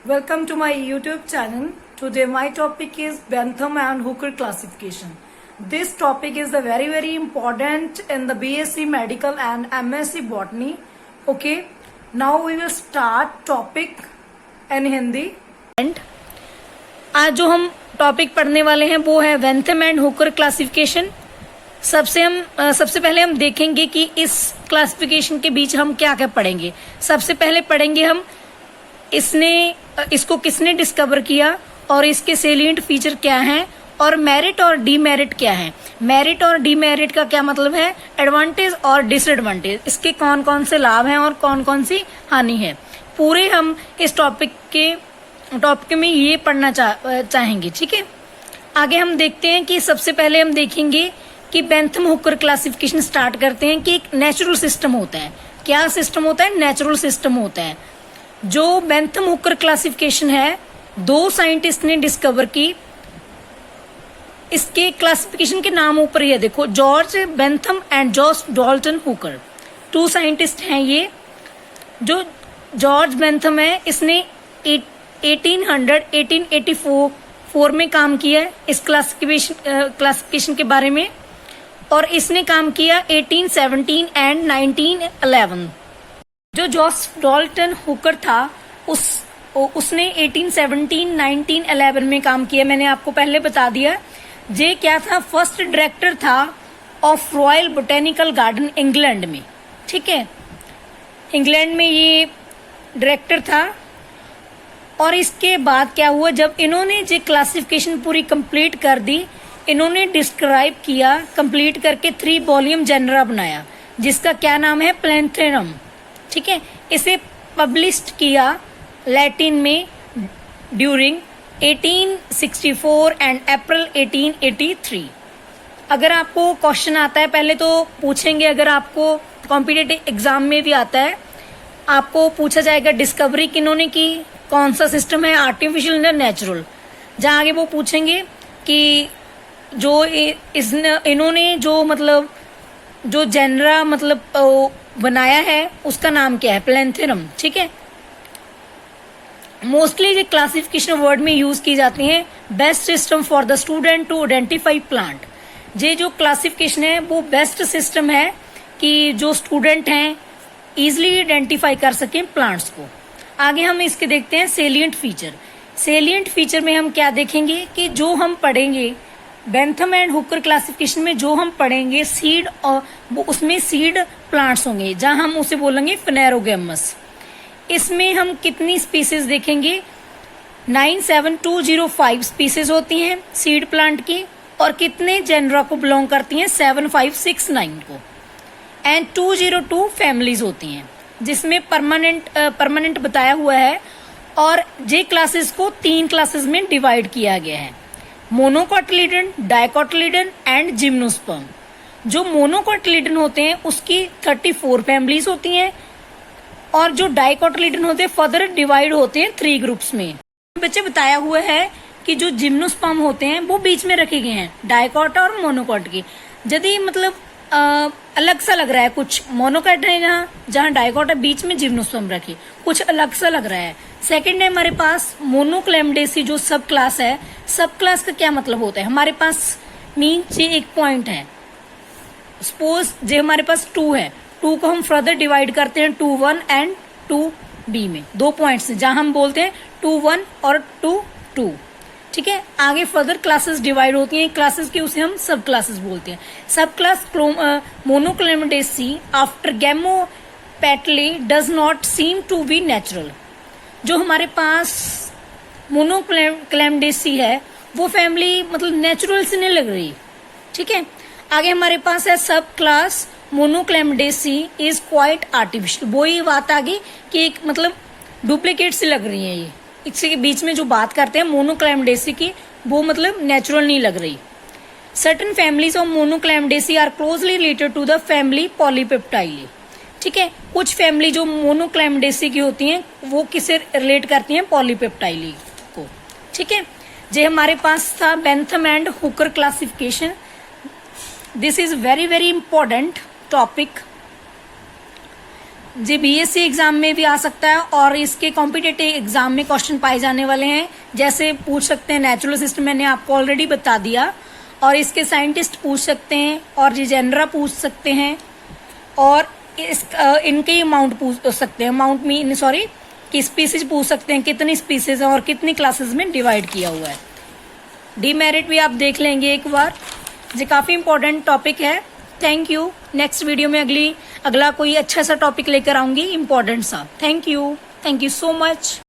Welcome to my YouTube channel. Today my topic is Bentham and Hooker classification. This topic is the very important in the BSc Medical and MSc Botany. Okay, now we will start topic in Hindi. आज जो हम topic पढ़ने वाले हैं वो है Bentham and Hooker classification. सबसे पहले हम देखेंगे कि इस क्लासिफिकेशन के बीच हम क्या क्या पढ़ेंगे। सबसे पहले पढ़ेंगे हम इसको किसने डिस्कवर किया और इसके सेलिएंट फीचर क्या हैं और मेरिट और डीमेरिट क्या है। मेरिट और डीमेरिट का क्या मतलब है, एडवांटेज और डिसएडवांटेज, इसके कौन कौन से लाभ हैं और कौन कौन सी हानि है। पूरे हम इस टॉपिक में ये पढ़ना चाहेंगे। ठीक है, आगे हम देखते हैं कि सबसे पहले हम देखेंगे कि बेंथम हुकर क्लासिफिकेशन स्टार्ट करते हैं कि एक नेचुरल सिस्टम होता है। क्या सिस्टम होता है? नेचुरल सिस्टम होता है। जो बेंथम हुकर क्लासिफिकेशन है, दो साइंटिस्ट ने डिस्कवर की। इसके क्लासिफिकेशन के नाम ऊपर ही है, देखो, George Bentham and George Dalton Hooker. Two scientist हैं ये। जो जॉर्ज बेंथम है, इसने 1884 में काम किया है इस क्लासिफिकेशन के बारे में, और इसने काम किया 1817 एंड 1911। जो जॉर्ज डाल्टन हुकर था उसने 1817, 1911 में काम किया। मैंने आपको पहले बता दिया। ये क्या था? फर्स्ट डायरेक्टर था of royal botanical garden England में। ठीक है, इंग्लैंड में ये डायरेक्टर था। और इसके बाद क्या हुआ, जब इन्होंने ये क्लासिफिकेशन पूरी कंप्लीट कर दी, इन्होंने डिस्क्राइब किया, कंप्लीट करके 3 वॉल्यूम जेनरा बनाया, जिसका क्या नाम है? प्लैंथेरम। ठीक है, इसे पब्लिश्ड किया लैटिन में ड्यूरिंग 1864 एंड अप्रैल 1883। अगर आपको क्वेश्चन आता है, पहले तो पूछेंगे, अगर आपको कॉम्पिटिटिव एग्जाम में भी आता है, आपको पूछा जाएगा डिस्कवरी किन्होंने की, कौन सा सिस्टम है, आर्टिफिशियल या नेचुरल। जहां आगे वो पूछेंगे कि जो इन्होंने जो जेनरा बनाया है, उसका नाम क्या है? प्लैंथेरम। ठीक है, मोस्टली ये क्लासिफिकेशन वर्ड में यूज की जाती हैं। Best system for the student to identify plant. ये जो क्लासिफिकेशन है वो बेस्ट सिस्टम है कि जो स्टूडेंट हैं इजिली आइडेंटिफाई कर सकें प्लांट्स को। आगे हम इसके देखते हैं सेलिएंट फीचर। सेलिएंट फीचर में हम क्या देखेंगे कि जो हम पढ़ेंगे बेंथम एंड हुकर क्लासिफिकेशन में, जो हम पढ़ेंगे सीड, और वो उसमें सीड प्लांट्स होंगे, जहां हम उसे बोलेंगे फेनेरोगैमस। इसमें हम कितनी स्पीसीज देखेंगे? 97205 स्पीसीज होती हैं सीड प्लांट की, और कितने जेनरा को बिलोंग करती हैं? 7569 को। एंड 202 फैमिलीज होती हैं, जिसमें परमानेंट बताया हुआ है। और जे क्लासेस को 3 क्लासेस में डिवाइड किया गया है, मोनोकोटिलिडन, डाइकोटिलिडन एंड जिम्नोस्पर्म। जो मोनोकोटिलिडन होते हैं उसकी 34 फैमिलीज होती हैं, और जो डाइकोटिलिडन होते हैं फर्दर डिवाइड होते हैं 3 ग्रुप्स में। बच्चे बताया हुआ है कि जो जिम्नोस्पर्म होते हैं वो बीच में रखे गए हैं डाइकोट और मोनोकोट के। यदि अलग सा लग रहा है, कुछ मोनोकोट है जहाँ डाइकोट है, बीच में जिम्नोस्पर्म रखे, कुछ अलग सा लग रहा है। सेकंड है हमारे पास मोनोक्लेमडेसी, जो सब क्लास है। सब क्लास का क्या मतलब होता है? हमारे पास नीचे एक पॉइंट है, सपोज जे हमारे पास 2 है, 2 को हम फर्दर डिवाइड करते हैं 2-1 एंड 2b में, 2 पॉइंट्स जहां हम बोलते हैं 2-1 और 2-2। ठीक है, आगे फर्दर क्लासेस डिवाइड होती हैं क्लासेस की, उसे हम सब क्लासेस बोलते हैं। सब class monochlamydeae after gamopetalae does not seem to be natural. जो हमारे पास मोनोक्लेमडेसी है वो फैमिली नेचुरल से नहीं लग रही। ठीक है, आगे हमारे पास है सब क्लास मोनोक्लेमडेसी इज क्वाइट आर्टिफिशियल। वो ये बात आ गई कि एक डुप्लीकेट से लग रही है ये। इसके बीच में जो बात करते हैं मोनोक्लेमडेसी की, वो नेचुरल नहीं लग रही। Certain families of monochlamydeae are closely related to the family polypetalae. ठीक है, कुछ फैमिली जो मोनोक्लेमडेसी की होती हैं वो किसे रिलेट करती हैं? पॉलीपेप्टाइली को। ठीक है, जो हमारे पास था Bentham and Hooker classification. This is very important topic. जी बीएससी एग्जाम में भी आ सकता है और इसके कॉम्पिटेटिव एग्जाम में क्वेश्चन पाए जाने वाले हैं। जैसे पूछ सकते हैं नेचुरल सिस्टम, मैंने आपको ऑलरेडी बता दिया, और इसके साइंटिस्ट पूछ सकते हैं, और जिजेंड्रा पूछ सकते हैं, और इनके अमाउंट पूछ सकते हैं, अमाउंट मीन सॉरी कि स्पीसीज पूछ सकते हैं, कितनी स्पीसीज है और कितनी क्लासेस में डिवाइड किया हुआ है। डीमेरिट भी आप देख लेंगे एक बार, ये काफी इंपॉर्टेंट टॉपिक है। Thank you. नेक्स्ट वीडियो में अगला कोई अच्छा सा टॉपिक लेकर आऊंगी इंपॉर्टेंट सा। Thank you so much.